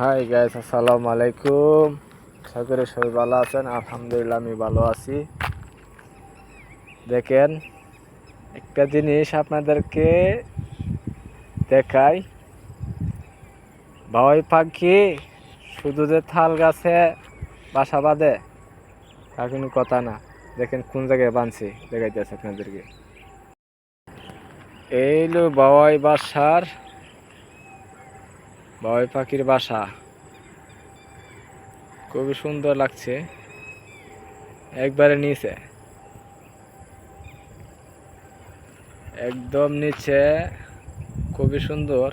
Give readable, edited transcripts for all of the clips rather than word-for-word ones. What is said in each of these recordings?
Hi guys, আসসালামু আলাইকুম। আশা করি সবাই ভালো আছেন। আলহামদুলিল্লাহ আমি ভালো আছি। দেখেন, একটা জিনিস আপনাদেরকে দেখাই। বাবুই পাখি শুধু যে তাল গাছে বাসা বাঁধে তা কোনো কথা না। দেখেন কোন জায়গায় বাঁধছি, দেখাইতেছে আপনাদেরকে। এই হলো বাবুই পাখির বাসা। খুবই সুন্দর লাগছে, একবারে নিচে, একদম নিচে, খুবই সুন্দর।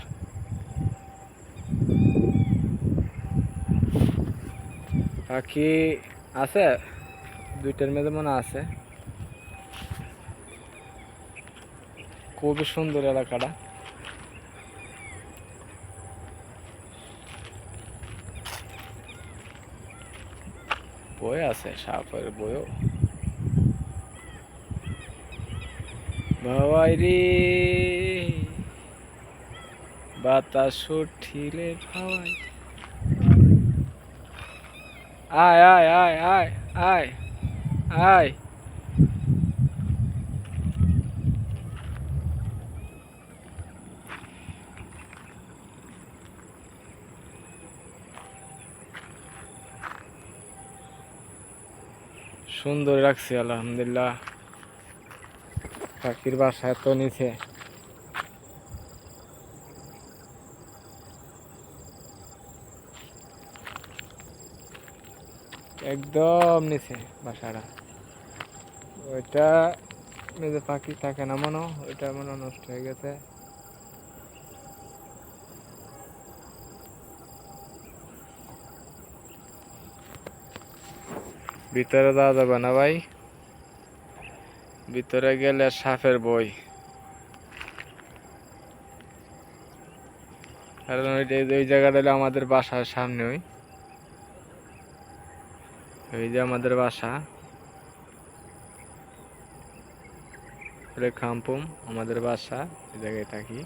পাখি আছে দুইটার মধ্যে মনে আছে। খুবই সুন্দর এলাকাটা। বই আছে, সাপের বইও। বাবাই রে, বাতাস উঠিলে ভাই, আয় আয় আয় আয় আয় আয়। সুন্দর রাখছি আলহামদুলিল্লাহ। পাখির বাসা এত নিচে, একদম নিচে বাসাটা। ওইটা নিজে পাখি থাকে না মনে, ওইটা মনে নষ্ট হয়ে গেছে। ভিতরে যাওয়া যাবে না ভাই, ভিতরে গেলে সাপের বই। কারণ ওই জায়গাটা হলো আমাদের বাসার সামনে। ওই যে আমাদের বাসা, খামপুম আমাদের বাসা, এই জায়গায় থাকি।